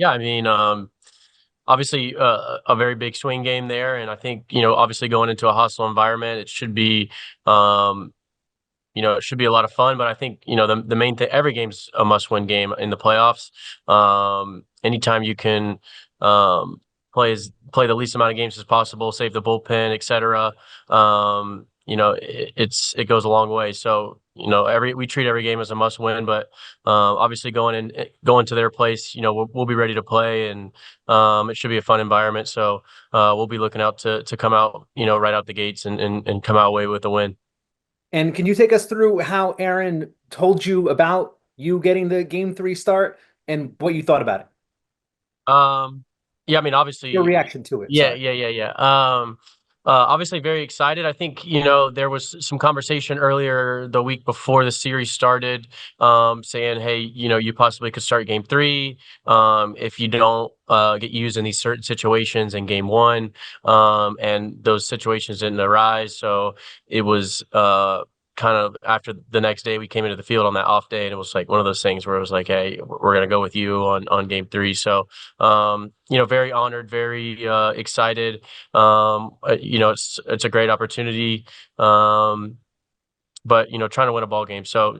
Yeah, I mean, obviously, a very big swing game there, and I think obviously going into a hostile environment, it should be, um, it should be a lot of fun. But I think the main thing, every game's a must-win game in the playoffs. Anytime you can um, play the least amount of games as possible, save the bullpen, etc. It goes a long way. So every we treat every game as a must-win, but obviously going to their place, we'll be ready to play, and it should be a fun environment. So we'll be looking out to come out, right out the gates and come out away with a win. And can you take us through how Aaron told you about you getting the game three start and what you thought about it? Um, yeah, I mean, Your obviously, reaction to it. yeah, Sorry. yeah, yeah, yeah. Obviously, very excited. I think there was some conversation earlier the week before the series started, saying, "Hey, you possibly could start game three if you don't get used in these certain situations in game one," and those situations didn't arise. So it was kind of after the next day we came into the field on that off day, and it was like one of those things where it was like, "Hey, we're gonna go with you on game three." So very honored, very excited. It's a great opportunity. But trying to win a ball game. So,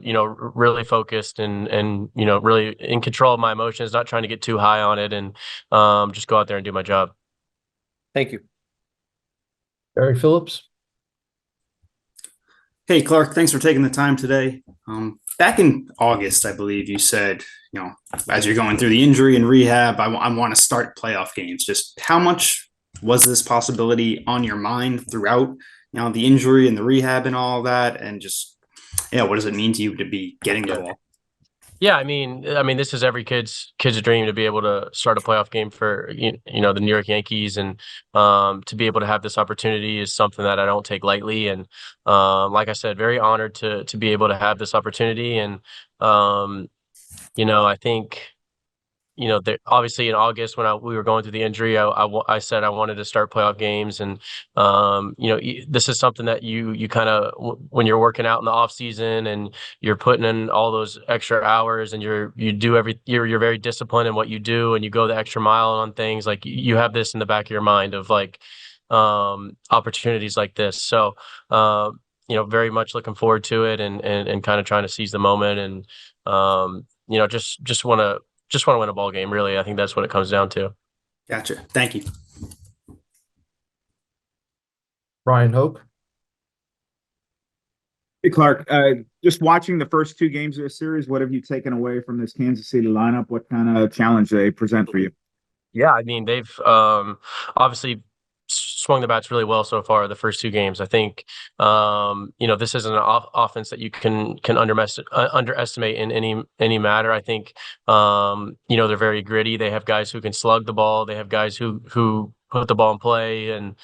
really focused and really in control of my emotions, not trying to get too high on it, and just go out there and do my job. Thank you. Barry Phillips. Hey, Clark, thanks for taking the time today. Back in August, I believe you said, as you're going through the injury and rehab, I want to start playoff games. Just how much was this possibility on your mind throughout, the injury and the rehab and all that? And just, what does it mean to you to be getting the Yeah. ball? Yeah, I mean, this is every kid's dream to be able to start a playoff game for the New York Yankees, and to be able to have this opportunity is something that I don't take lightly. And like I said, very honored to be able to have this opportunity. And I think obviously in August when we were going through the injury, I said I wanted to start playoff games, and this is something that you kind of when you're working out in the off season and you're putting in all those extra hours, and you're very disciplined in what you do, and you go the extra mile on things, like you have this in the back of your mind of like opportunities like this. So very much looking forward to it, and kind of trying to seize the moment, and just want to win a ball game, really. I think that's what it comes down to. Gotcha. Thank you. Ryan Hope. Hey, Clark, just watching the first two games of the series, what have you taken away from this Kansas City lineup? What kind of challenge they present for you? Yeah, I mean, they've obviously swung the bats really well so far the first two games. I think this isn't an offense that you can underestimate in any matter. I think they're very gritty. They have guys who can slug the ball. They have guys who put the ball in play, and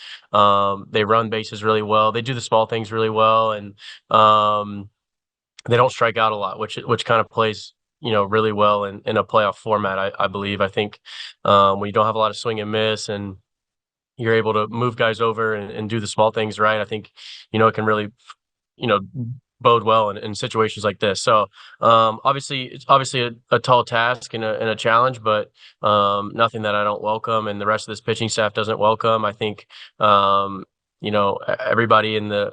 they run bases really well. They do the small things really well, and they don't strike out a lot, which kind of plays really well in a playoff format. I believe. I think when you don't have a lot of swing and miss, and you're able to move guys over and do the small things right, I think it can really you know bode well in situations like this. So it's obviously a tall task and a challenge, but nothing that I don't welcome, and the rest of this pitching staff doesn't welcome. I think everybody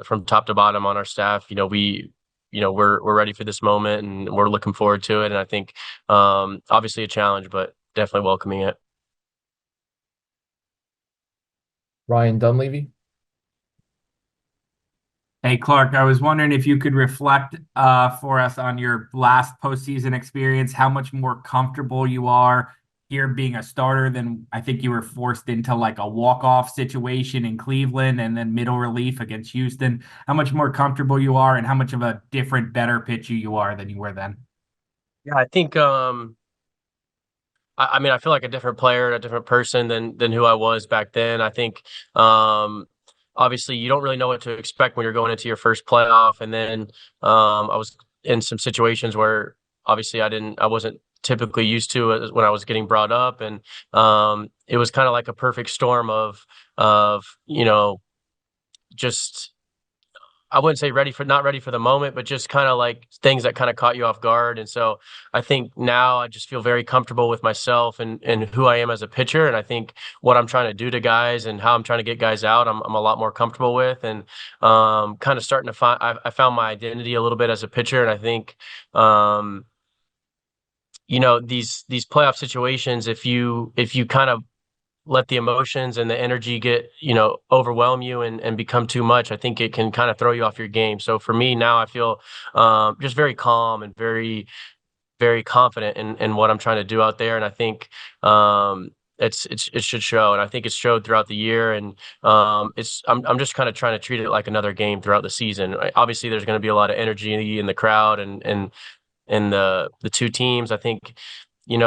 from top to bottom on our staff, we're ready for this moment, and we're looking forward to it. And I think obviously a challenge, but definitely welcoming it. Ryan Dunleavy. Hey, Clark, I was wondering if you could reflect for us on your last postseason experience, how much more comfortable you are here being a starter than I think you were forced into like a walk-off situation in Cleveland and then middle relief against Houston. How much more comfortable you are, and how much of a different, better pitcher you are than you were then? Yeah, I think I mean, I feel like a different player, a different person than who I was back then. I think obviously you don't really know what to expect when you're going into your first playoff. And then I was in some situations where obviously I wasn't typically used to it when I was getting brought up. And it was kind of like a perfect storm of just I wouldn't say not ready for the moment, but just kind of like things that kind of caught you off guard. And so I think now I just feel very comfortable with myself and who I am as a pitcher. And I think what I'm trying to do to guys and how I'm trying to get guys out, I'm a lot more comfortable with, and kind of starting to find, I found my identity a little bit as a pitcher. And I think, these playoff situations, if you kind of let the emotions and the energy get, overwhelm you and become too much, I think it can kind of throw you off your game. So for me now, I feel just very calm and very, very confident in what I'm trying to do out there. And I think it should show. And I think it's showed throughout the year. And I'm just kind of trying to treat it like another game throughout the season. Right? Obviously, there's going to be a lot of energy in the crowd and the two teams. I think you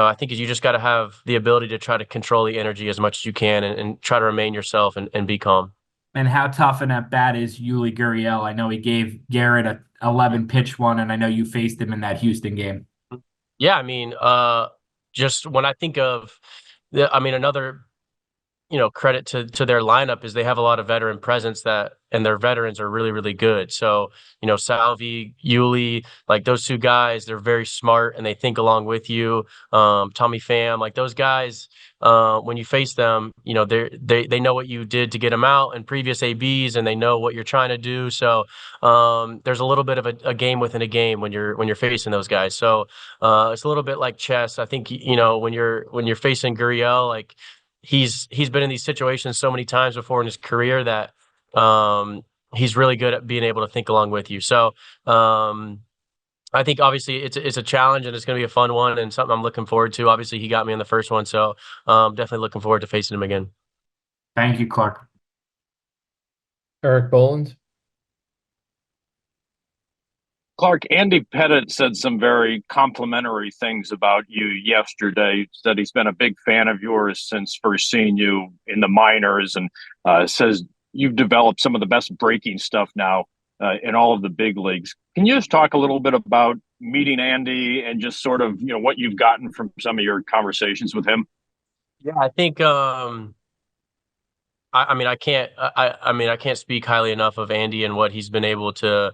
just got to have the ability to try to control the energy as much as you can and try to remain yourself and be calm. And how tough an at bat is Yuli Gurriel? I know he gave Garrett a 11 pitch one, and I know you faced him in that Houston game. Yeah, I mean, just when I think of another credit to their lineup is they have a lot of veteran presence and their veterans are really, really good. So, Salvi, Yuli, like those two guys, they're very smart and they think along with you. Tommy Pham, like those guys, when you face them, they know what you did to get them out in previous ABs and they know what you're trying to do. So, there's a little bit of a game within a game when you're facing those guys. So, it's a little bit like chess. I think, when you're facing Gurriel, like, he's been in these situations so many times before in his career that he's really good at being able to think along with you. So I think obviously it's a challenge and it's going to be a fun one and something I'm looking forward to. Obviously he got me in the first one, so definitely looking forward to facing him again. Thank you, Clarke. Eric Boland. Clarke, Andy Pettit said some very complimentary things about you yesterday. He said he's been a big fan of yours since first seeing you in the minors, and says you've developed some of the best breaking stuff now in all of the big leagues. Can you just talk a little bit about meeting Andy and just sort of, what you've gotten from some of your conversations with him? Yeah, I think I can't speak highly enough of Andy and what he's been able to,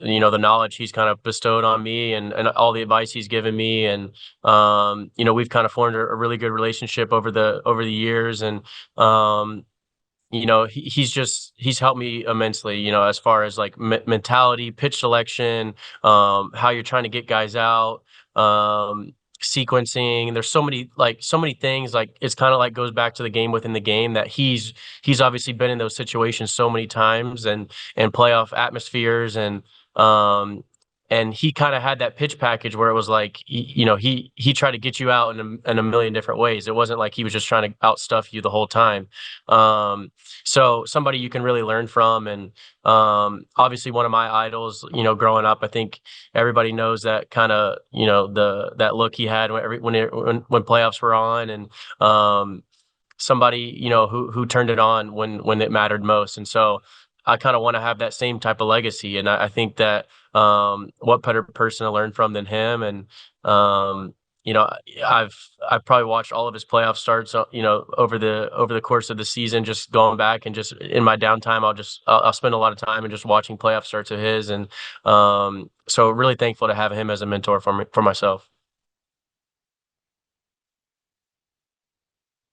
the knowledge he's kind of bestowed on me and all the advice he's given me. And, we've kind of formed a really good relationship over the years. And, he's helped me immensely, as far as like mentality, pitch selection, how you're trying to get guys out, sequencing. There's so many things, like it's kind of like goes back to the game within the game that he's obviously been in those situations so many times and playoff atmospheres and he kind of had that pitch package where it was like, he tried to get you out in a million different ways. It wasn't like he was just trying to outstuff you the whole time. So somebody you can really learn from. And obviously one of my idols, growing up, I think everybody knows that kind of, that look he had when playoffs were on, and somebody, who turned it on when it mattered most. And so I kind of want to have that same type of legacy. And I think that what better person to learn from than him. And, I've probably watched all of his playoff starts, over the course of the season, just going back and just in my downtime, I'll spend a lot of time and just watching playoff starts of his. And so really thankful to have him as a mentor for myself.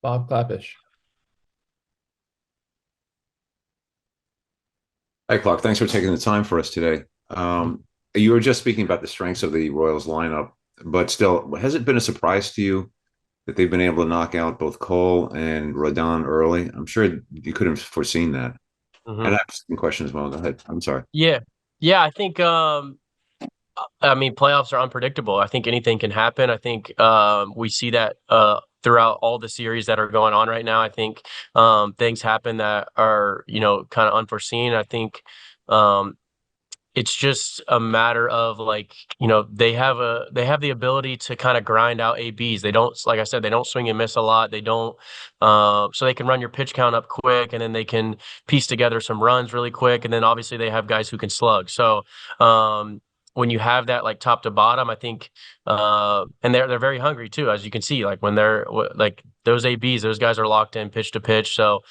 Bob Clappish. Hi, Clarke. Thanks for taking the time for us today. You were just speaking about the strengths of the Royals lineup, but still, has it been a surprise to you that they've been able to knock out both Cole and Rodon early? I'm sure you couldn't have foreseen that. Mm-hmm. And I have some questions as well. Go ahead. I'm sorry. Yeah. I think, playoffs are unpredictable. I think anything can happen. I think we see that throughout all the series that are going on right now. I think things happen that are, kind of unforeseen. I think it's just a matter of like, they have the ability to kind of grind out ABs. They don't, like I said, they don't swing and miss a lot. They don't, so they can run your pitch count up quick, and then they can piece together some runs really quick. And then obviously they have guys who can slug. So when you have that like top to bottom, I think, and they're very hungry too, as you can see, like when they're like those ABs, those guys are locked in pitch to pitch. So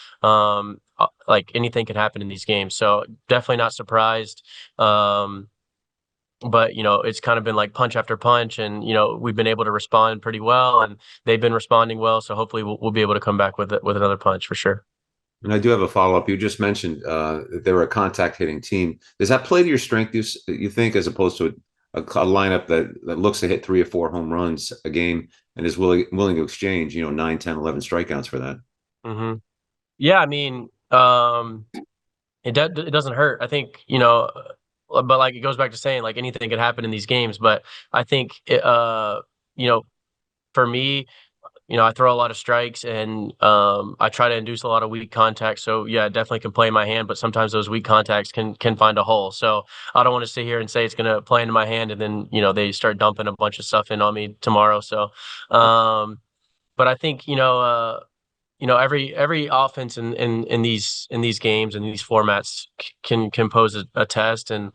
like anything can happen in these games. So definitely not surprised. But it's kind of been like punch after punch, and we've been able to respond pretty well, and they've been responding well. So hopefully we'll be able to come back with another punch for sure. And I do have a follow-up. You just mentioned that they were a contact hitting team. Does that play to your strength, you think, as opposed to a lineup that looks to hit 3 or 4 home runs a game and is willing to exchange 9, 10, 11 strikeouts for that? Mm-hmm. Yeah, I mean, it doesn't hurt. I think but like it goes back to saying like anything could happen in these games. But I think for me, I throw a lot of strikes, and I try to induce a lot of weak contacts. So yeah, it definitely can play in my hand, but sometimes those weak contacts can find a hole. So I don't want to sit here and say it's going to play into my hand, and then they start dumping a bunch of stuff in on me tomorrow. So, but I think every offense in these games and these formats can pose a test, and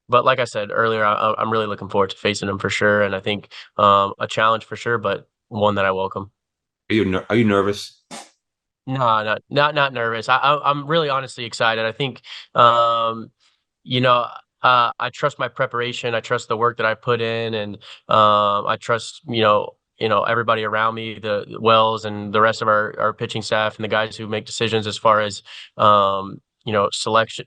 but like I said earlier, I'm really looking forward to facing them for sure, and I think a challenge for sure, but one that I welcome. Are you nervous? No, not nervous. I'm really honestly excited. I think I trust my preparation. I trust the work that I put in, and I trust everybody around me, the Wells and the rest of our pitching staff and the guys who make decisions as far as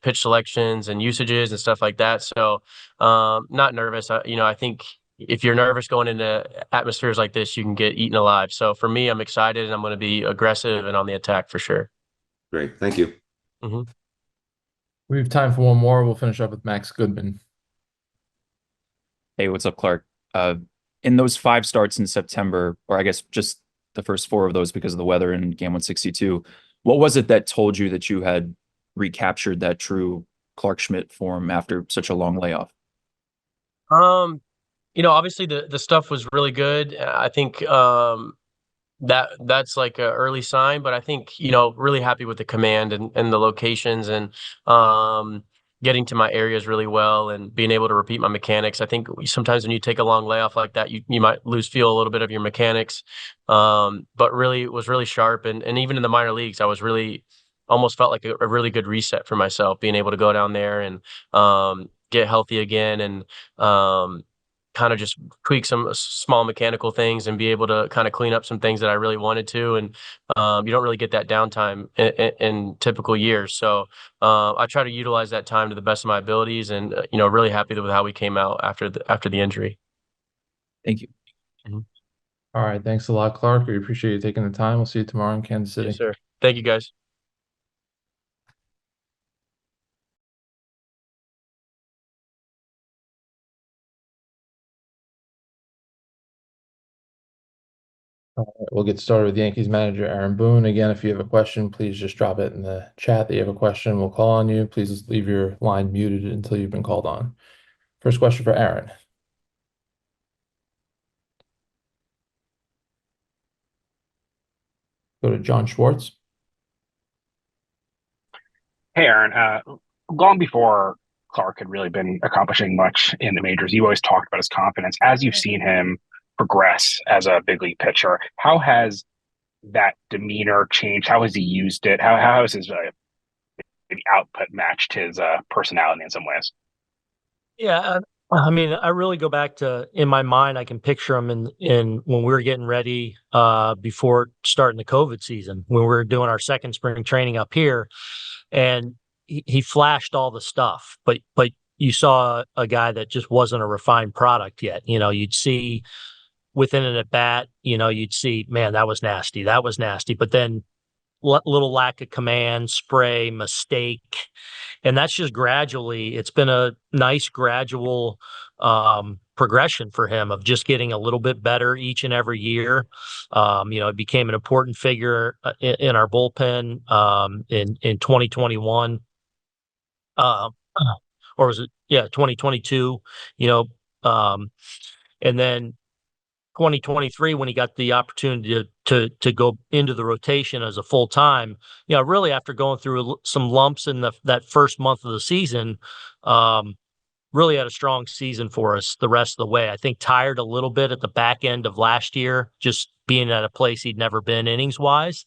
pitch selections and usages and stuff like that. So not nervous. I think if you're nervous going into atmospheres like this, you can get eaten alive. So for me, I'm excited, and I'm going to be aggressive and on the attack for sure. Great. Thank you. Mm-hmm. We have time for one more. We'll finish up with Max Goodman. Hey, what's up, Clarke? In those 5 starts in September, or I guess just the first 4 of those because of the weather in game 162, what was it that told you that you had recaptured that true Clarke Schmidt form after such a long layoff? Obviously the stuff was really good. I think that's like an early sign, but I think really happy with the command and the locations, and getting to my areas really well and being able to repeat my mechanics. I think sometimes when you take a long layoff like that, you might lose feel a little bit of your mechanics, but really it was really sharp, and even in the minor leagues I was really almost felt like a really good reset for myself, being able to go down there and get healthy again, and kind of just tweak some small mechanical things and be able to kind of clean up some things that I really wanted to. And you don't really get that downtime in typical years. So I try to utilize that time to the best of my abilities, and, really happy with how we came out after the injury. Thank you. Mm-hmm. All right. Thanks a lot, Clarke. We appreciate you taking the time. We'll see you tomorrow in Kansas City. Yes, sir. Thank you, guys. All right, we'll get started with Yankees manager Aaron Boone. Again, if you have a question, please just drop it in the chat that you have a question. We'll call on you. Please leave your line muted until you've been called on. First question for Aaron. Go to John Schwartz. Hey, Aaron. Long before Clarke had really been accomplishing much in the majors, you always talked about his confidence. As you've seen him progress as a big league pitcher, how has that demeanor changed? How has he used it? How has his maybe output matched his personality in some ways? Yeah, I mean, I really go back to, in my mind, I can picture him in when we were getting ready before starting the COVID season, when we were doing our second spring training up here, and he flashed all the stuff, but you saw a guy that just wasn't a refined product yet. You'd see within an at bat, you'd see, man, that was nasty. But then little lack of command, spray, mistake. And that's just gradually, it's been a nice gradual progression for him of just getting a little bit better each and every year. It became an important figure in our bullpen in 2021. Or was it? Yeah, 2022, and then 2023, when he got the opportunity to go into the rotation as a full time, really after going through some lumps in that first month of the season, really had a strong season for us the rest of the way. I think tired a little bit at the back end of last year, just being at a place he'd never been innings wise.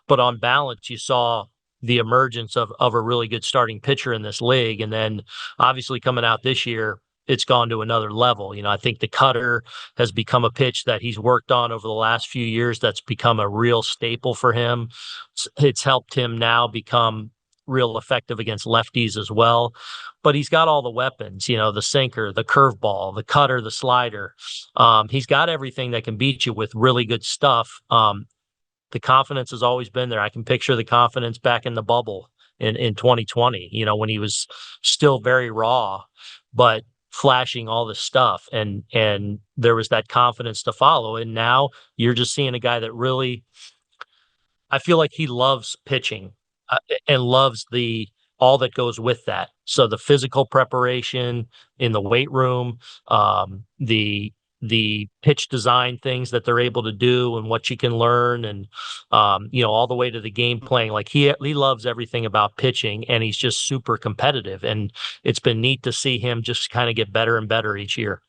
But on balance, you saw the emergence of a really good starting pitcher in this league. And then obviously coming out this year, it's gone to another level. I think the cutter has become a pitch that he's worked on over the last few years. That's become a real staple for him. It's helped him now become real effective against lefties as well. But he's got all the weapons, the sinker, the curveball, the cutter, the slider. He's got everything that can beat you with really good stuff. The confidence has always been there. I can picture the confidence back in the bubble in 2020, when he was still very raw, but flashing all this stuff. And there was that confidence to follow. And now you're just seeing a guy that really, I feel like he loves pitching and loves all that goes with that. So the physical preparation in the weight room, the pitch design things that they're able to do and what you can learn, and all the way to the game playing. Like he loves everything about pitching, and he's just super competitive. And it's been neat to see him just kind of get better and better each year.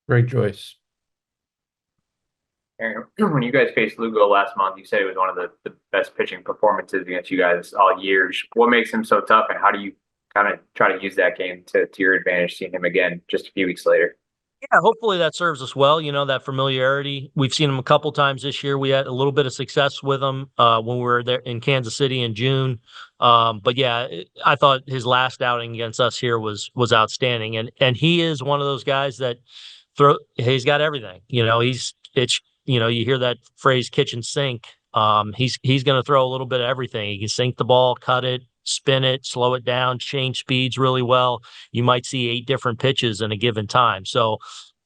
Greg Joyce. When you guys faced Lugo last month, you said it was one of the best pitching performances against you guys all year. What makes him so tough, and how do you kind of try to use that game to your advantage, seeing him again just a few weeks later? Yeah, hopefully that serves us well. That familiarity. We've seen him a couple times this year. We had a little bit of success with him when we were there in Kansas City in June. But yeah, I thought his last outing against us here was outstanding. And he is one of those guys that he's got everything. You hear that phrase kitchen sink. He's going to throw a little bit of everything. He can sink the ball, cut it, spin it, slow it down, change speeds really well. You might see 8 different pitches in a given time. So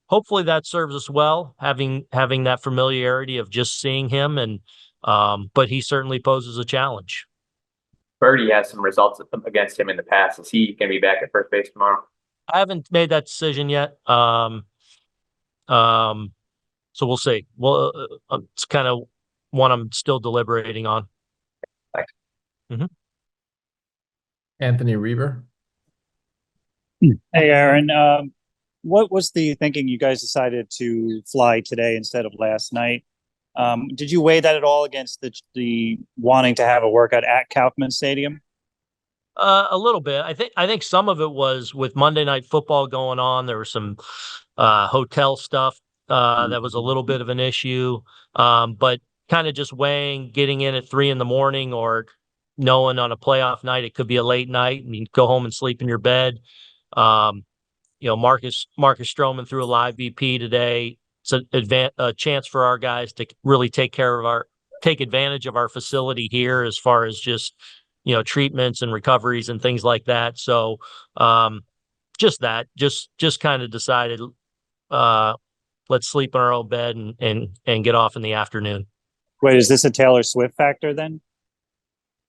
hopefully that serves us well, having that familiarity of just seeing him. And but he certainly poses a challenge. Birdie has some results against him in the past. Is he going to be back at first base tomorrow? I haven't made that decision yet. So we'll see. Well, it's kind of one I'm still deliberating on. Thanks. Mm-hmm. Anthony Reber. Hey, Aaron. What was the thinking you guys decided to fly today instead of last night? Did you weigh that at all against the wanting to have a workout at Kaufman Stadium? A little bit. I think some of it was with Monday Night Football going on. There was some hotel stuff that was a little bit of an issue. But kind of just weighing getting in at 3 a.m, or knowing on a playoff night it could be a late night and you go home and sleep in your bed. Marcus Stroman threw a live BP today. It's a chance for our guys to really take advantage of our facility here as far as just treatments and recoveries and things like that. So just kind of decided let's sleep in our own bed and get off in the afternoon. Wait, is this a Taylor Swift factor then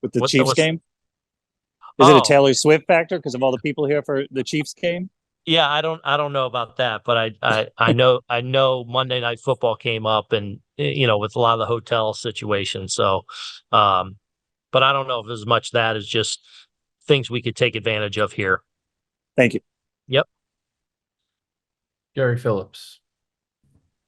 with the Chiefs game? Is it a Taylor Swift factor because of all the people here for the Chiefs game? Yeah, I don't know about that, but I know Monday Night Football came up, and with a lot of the hotel situations. So, but I don't know if as much that is just things we could take advantage of here. Thank you. Yep. Gary Phillips.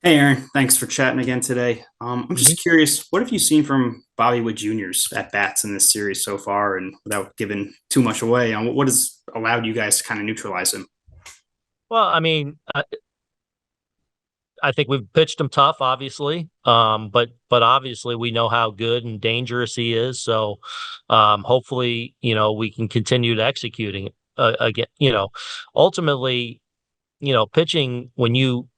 Hey, Aaron. Thanks for chatting again today. I'm just curious, what have you seen from Bobby Witt Jr.'s at bats in this series so far, and without giving too much away, what has allowed you guys to kind of neutralize him? Well, I mean, I think we've pitched him tough, obviously, but obviously we know how good and dangerous he is. So hopefully, we can continue to executing again. Ultimately, pitching when you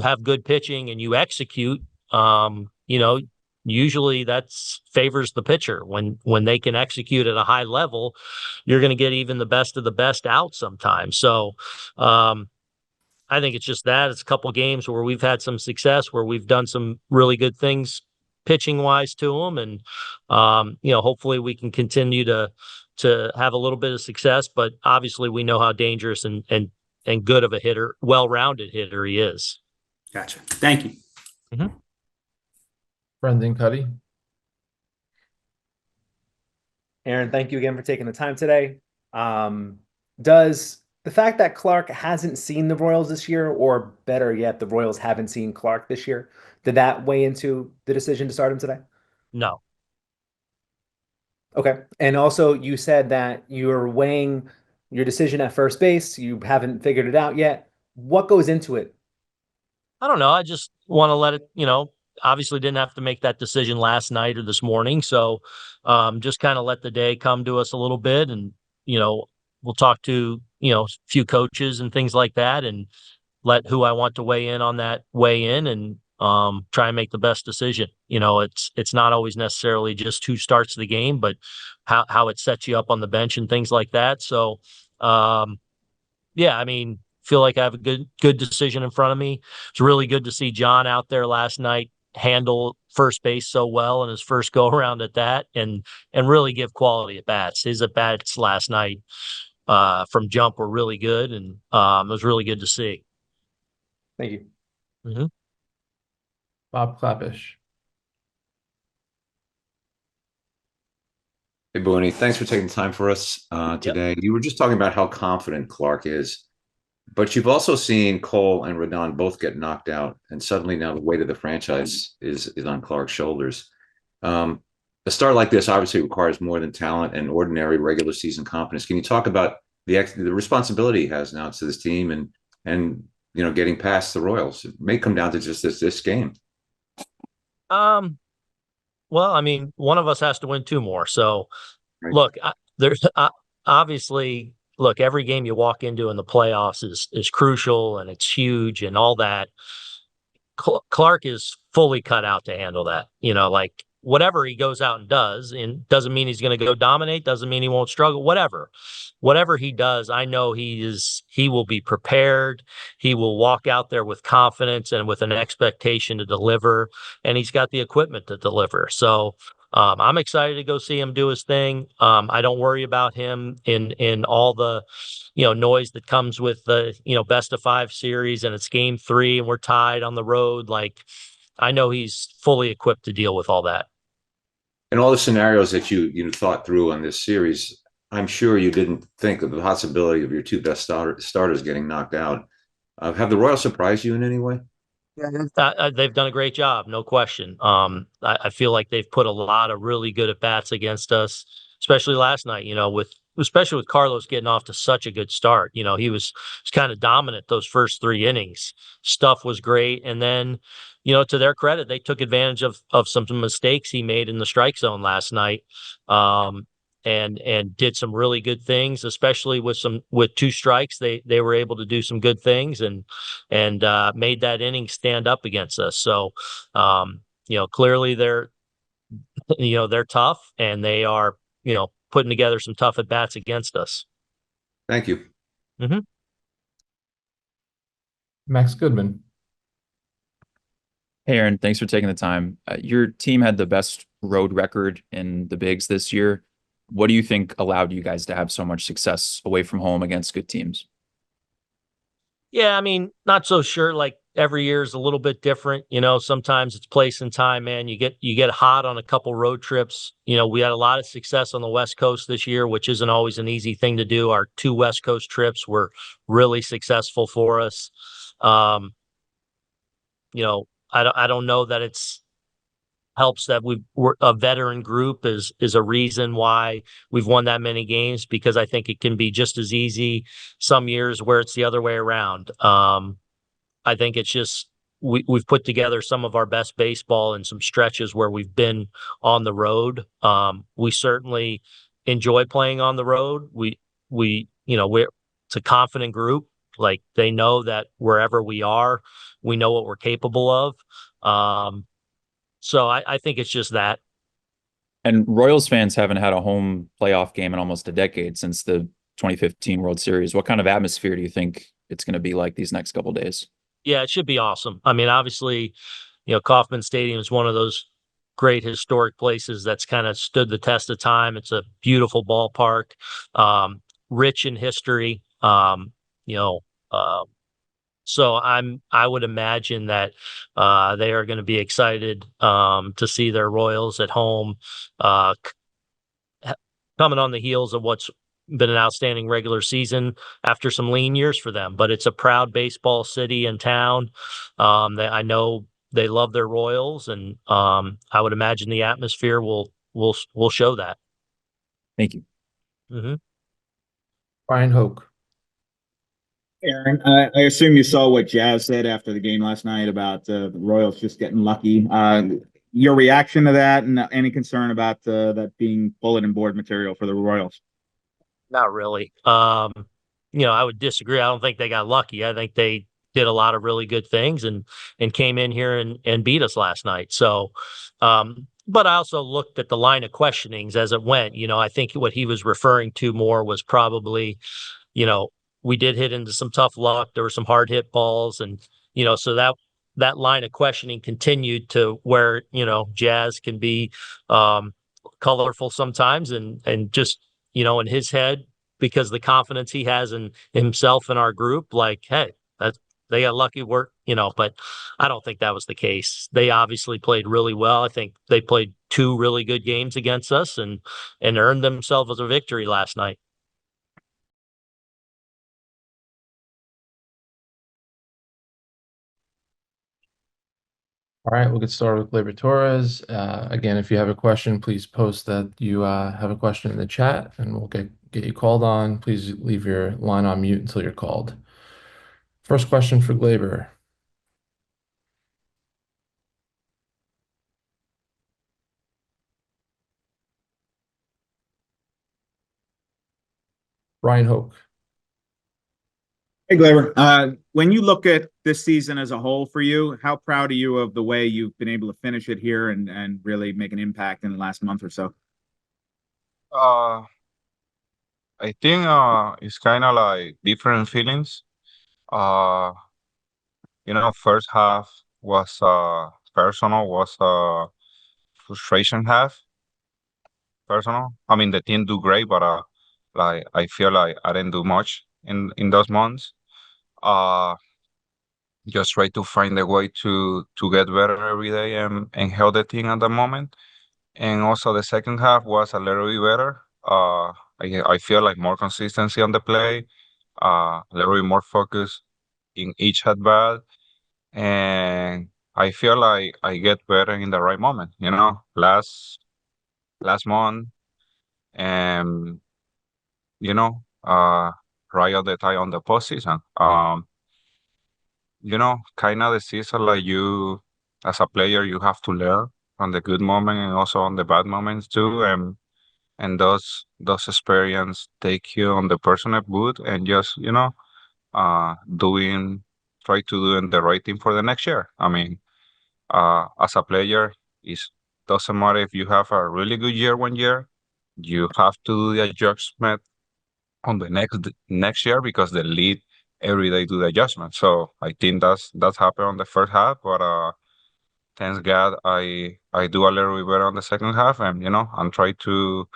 have good pitching and you execute, usually that's favors the pitcher. When they can execute at a high level, you're going to get even the best of the best out sometimes. So I think it's just that it's a couple of games where we've had some success, where we've done some really good things pitching wise to them. And, hopefully we can continue to have a little bit of success, but obviously we know how dangerous and good of a hitter, well-rounded hitter he is. Gotcha. Thank you. Mm-hmm. Brendan Cuddy. Aaron, thank you again for taking the time today. Does The fact that Clarke hasn't seen the Royals this year, or better yet, the Royals haven't seen Clarke this year, did that weigh into the decision to start him today? No. Okay. And also, you said that you're weighing your decision at first base. You haven't figured it out yet. What goes into it? I don't know. I just want to let it, obviously didn't have to make that decision last night or this morning. So just kind of let the day come to us a little bit. And, we'll talk to, a few coaches and things like that and let who I want to weigh in on that weigh in and try and make the best decision. It's not always necessarily just who starts the game, but how it sets you up on the bench and things like that. So, yeah, I mean, feel like I have a good decision in front of me. It's really good to see John out there last night handle first base so well in his first go around at that and really give quality at bats. His at bats last night from jump were really good and it was really good to see. Thank you. Mm-hmm. Bob Clappish. Hey, Boone, thanks for taking the time for us today. Yep. You were just talking about how confident Clarke is, but you've also seen Cole and Rodon both get knocked out, and suddenly now the weight of the franchise is on Clarke's shoulders. A start like this obviously requires more than talent and ordinary regular season confidence. Can you talk about the responsibility he has now to this team and getting past the Royals? It may come down to just this game. Well, I mean, one of us has to win two more. So, right. Look, there's obviously, look, every game you walk into in the playoffs is crucial and it's huge and all that. Clarke is fully cut out to handle that. Like whatever he goes out and does, and doesn't mean he's going to go dominate, doesn't mean he won't struggle, whatever he does, I know he will be prepared. He will walk out there with confidence and with an expectation to deliver, and he's got the equipment to deliver. So I'm excited to go see him do his thing. I don't worry about him in all the, noise that comes with the, best of 5 series and it's game 3 and we're tied on the road. Like I know he's fully equipped to deal with all that. And all the scenarios that you thought through on this series, I'm sure you didn't think of the possibility of your two best starters getting knocked out. Have the Royals surprised you in any way? Yeah, they've done a great job, no question. I feel like they've put a lot of really good at bats against us, especially last night. Especially with Carlos getting off to such a good start. He was kind of dominant those first 3 innings. Stuff was great, and then, to their credit, they took advantage of some mistakes he made in the strike zone last night. And did some really good things, especially with 2 strikes. They were able to do some good things and made that inning stand up against us. So, clearly they're tough and they are, putting together some tough at bats against us. Thank you. Mm-hmm. Max Goodman. Hey, Aaron, thanks for taking the time. Your team had the best road record in the bigs this year. What do you think allowed you guys to have so much success away from home against good teams? Yeah, I mean, not so sure. Like every year is a little bit different. Sometimes it's place and time, man. You get hot on a couple road trips. We had a lot of success on the West Coast this year, which isn't always an easy thing to do. Our 2 West Coast trips were really successful for us. I don't know that it's helps that we're a veteran group is a reason why we've won that many games, because I think it can be just as easy some years where it's the other way around. I think it's just we've put together some of our best baseball in some stretches where we've been on the road. We certainly enjoy playing on the road. We're it's a confident group. Like they know that wherever we are, we know what we're capable of. So I think it's just that. And Royals fans haven't had a home playoff game in almost a decade since the 2015 World Series. What kind of atmosphere do you think it's going to be like these next couple of days? Yeah, it should be awesome. I mean, obviously, Kauffman Stadium is one of those great historic places that's kind of stood the test of time. It's a beautiful ballpark, rich in history. So I would imagine that they are going to be excited to see their Royals at home, coming on the heels of what's been an outstanding regular season after some lean years for them. But it's a proud baseball city and town. I know they love their Royals, and I would imagine the atmosphere will show that. Thank you. Mm-hmm. Ryan Hoke. Aaron, I assume you saw what Jazz said after the game last night about the Royals just getting lucky. Your reaction to that, and any concern about that being bulletin board material for the Royals? Not really. I would disagree. I don't think they got lucky. I think they did a lot of really good things and came in here and beat us last night. So, but I also looked at the line of questionings as it went. I think what he was referring to more was probably, we did hit into some tough luck. There were some hard hit balls, and so that line of questioning continued to where Jazz can be colorful sometimes, and just in his head, because the confidence he has in himself and our group, like, hey, they got lucky work, but I don't think that was the case. They obviously played really well. I think they played 2 really good games against us and earned themselves a victory last night. All right, we'll get started with Gleyber Torres. Again, if you have a question, please post that you have a question in the chat, and we'll get you called on. Please leave your line on mute until you're called. First question for Gleyber. Ryan Hoke. Hey, Gleyber. When you look at this season as a whole for you, how proud are you of the way you've been able to finish it here and really make an impact in the last month or so? I think it's kind of like different feelings. First half was personal, was frustration half personal. I mean, the team do great, but like I feel like I didn't do much in those months. Just try to find a way to get better every day and help the team at the moment. And also the second half was a little bit better. I feel like more consistency on the play, a little bit more focus in each at bat, and I feel like I get better in the right moment. Last month, and right at the time on the postseason. Kind of the season, like, you as a player, you have to learn on the good moment and also on the bad moments too, and those experience take you on the personal boot and just try to doing the right thing for the next year. I mean, as a player, it doesn't matter if you have a really good year one year, you have to do the adjustment on the next year, because the lead every day do the adjustment. So I think that's happened on the first half, but thanks God I do a little bit better on the second half, and I'm trying to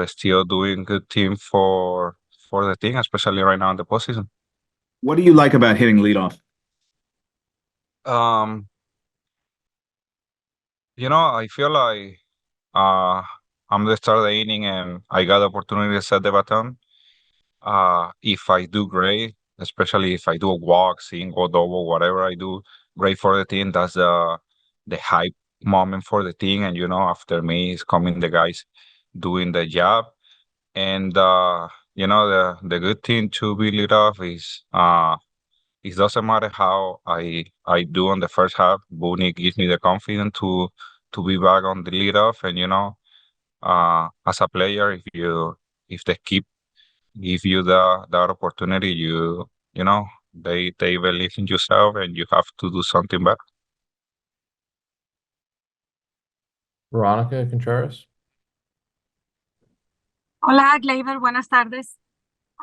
still doing good team for the team, especially right now in the postseason. What do you like about hitting leadoff? I feel like I'm the start of the inning and I got the opportunity to set the baton. If I do great, especially if I do a walk, single, double, whatever I do great for the team, that's the hype moment for the team. And after me is coming the guys doing the job. And the good thing to be lead off is it doesn't matter how I do on the first half. Boone gives me the confidence to be back on the lead off, and as a player, if they keep give you that opportunity, they believe in yourself, and you have to do something better. Veronica Contreras. Hola, Gleyber, buenas tardes.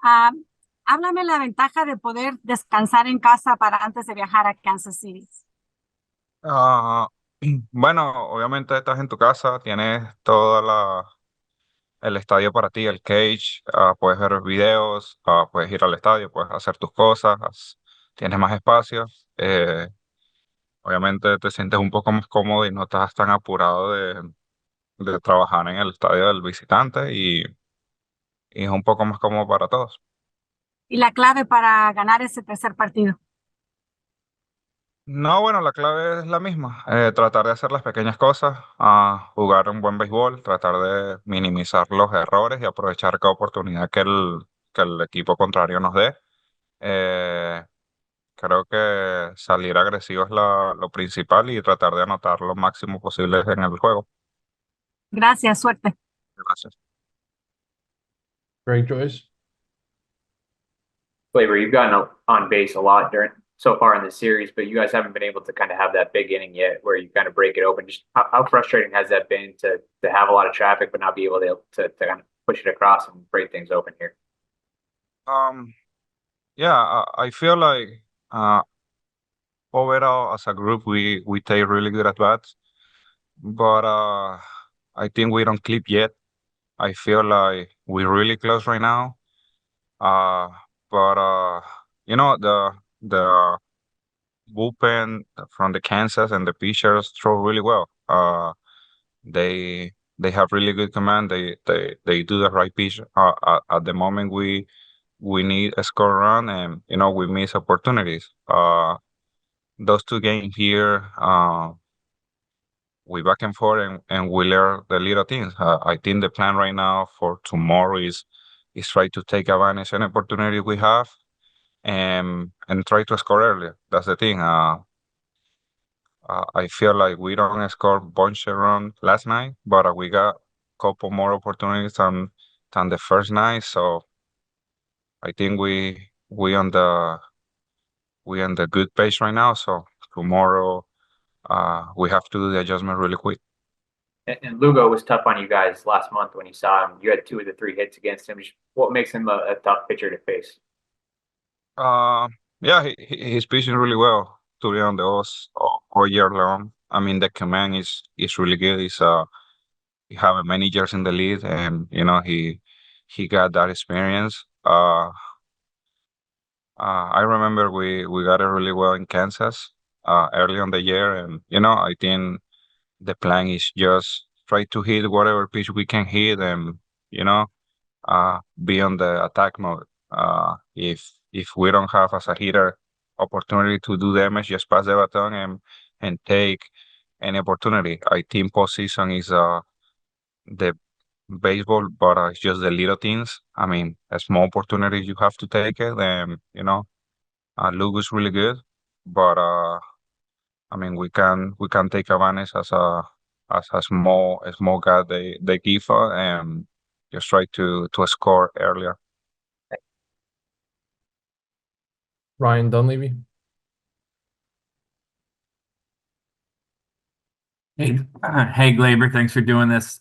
Háblame la ventaja de poder descansar en casa para antes de viajar a Kansas City. Bueno, obviamente estás en tu casa, tienes el estadio para ti, el cage, puedes ver videos, puedes ir al estadio, puedes hacer tus cosas, tienes más espacio. Obviamente te sientes un poco más cómodo y no estás tan apurado de trabajar en el estadio del visitante, y es un poco más cómodo para todos. Y la clave para ganar ese tercer partido. No, bueno, la clave es la misma, tratar de hacer las pequeñas cosas, jugar un buen béisbol, tratar de minimizar los errores y aprovechar cada oportunidad que el equipo contrario nos dé. Eh, Creo que salir agresivo es lo principal y tratar de anotar lo máximo posible en el juego. Gracias, suerte. Gracias. Greg Joyce. Gleyber, you've gotten on base a lot during so far in the series, but you guys haven't been able to kind of have that big inning yet where you kind of break it open. Just how frustrating has that been to have a lot of traffic but not be able to kind of push it across and break things open here? Yeah, I feel like overall as a group we take really good at bats, but I think we don't clip yet. I feel like we're really close right now. Uh, but you know the bullpen from the Kansas and the pitchers throw really well. They have really good command. They do the right pitch at the moment we need a score run, and you know we miss opportunities. Those two games here, we back and forth and we learn the little things. I think the plan right now for tomorrow is try to take advantage of any opportunity we have and try to score earlier. That's the thing. I feel like we don't score bunch of runs last night, but we got a couple more opportunities than the first night. So I think we on the good pace right now. So tomorrow we have to do the adjustment really quick. And Lugo was tough on you guys last month when you saw him. You had 2 of the 3 hits against him. Just what makes him a tough pitcher to face? Yeah, he's pitching really well to be on the O's all year long. I mean, the command is really good. He have many years in the league, and you know he got that experience. I remember we got it really well in Kansas early on the year, and you know I think the plan is just try to hit whatever pitch we can hit, and you know be on the attack mode. If we don't have as a hitter opportunity to do damage, just pass the baton and take any opportunity. I think postseason is the baseball, but it's just the little things. I mean, a small opportunity you have to take it, and you know, Luke is really good, but I mean, we can take advantage as a small guy they give us and just try to score earlier. Ryan Dunleavy. Hey, Gleyber, thanks for doing this.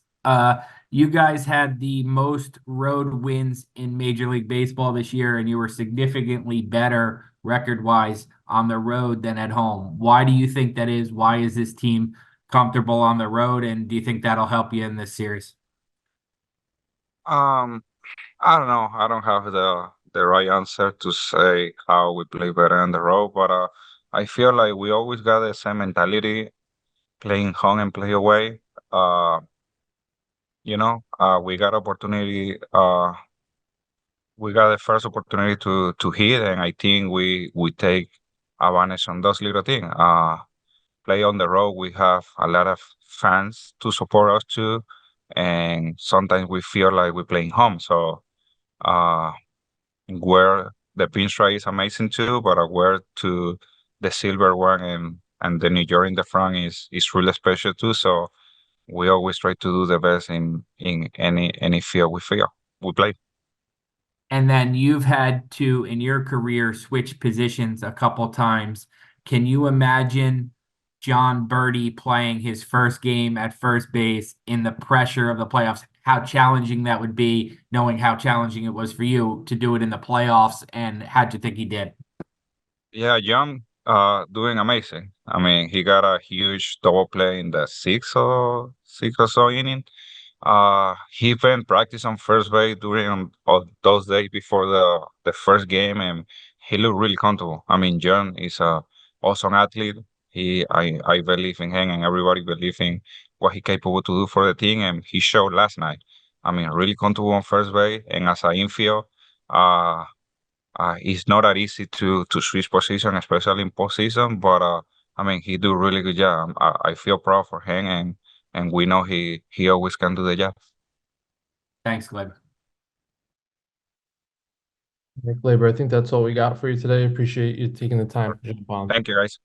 You guys had the most road wins in Major League Baseball this year, and you were significantly better record-wise on the road than at home. Why do you think that is? Why is this team comfortable on the road, and do you think that'll help you in this series? I don't know. I don't have the right answer to say how we play better on the road, but I feel like we always got the same mentality, playing home and play away. You know, we got opportunity. We got the first opportunity to hit, and I think we take advantage on those little things. Play on the road, we have a lot of fans to support us too, and sometimes we feel like we're playing home. So, where the pinstripe is amazing too, but where to the silver one and the New York in the front is really special too. So we always try to do the best in any field we play. And then you've had to, in your career, switch positions a couple times. Can you imagine John Birdie playing his first game at first base in the pressure of the playoffs? How challenging that would be, knowing how challenging it was for you to do it in the playoffs, and how'd you think he did? Yeah, John, doing amazing. I mean, he got a huge double play in the sixth or so inning. He been practice on first base during all those days before the first game, and he looked really comfortable. I mean, John is a awesome athlete. I believe in him, and everybody believe in what he capable to do for the team, and he showed last night. I mean, really comfortable on first base, and as an infield, it's not that easy to switch position, especially in postseason. But I mean, he do really good job. I feel proud for him, and we know he always can do the job. Thanks, Gleyber. Gleyber, I think that's all we got for you today. Appreciate you taking the time to jump on. Thank you, guys.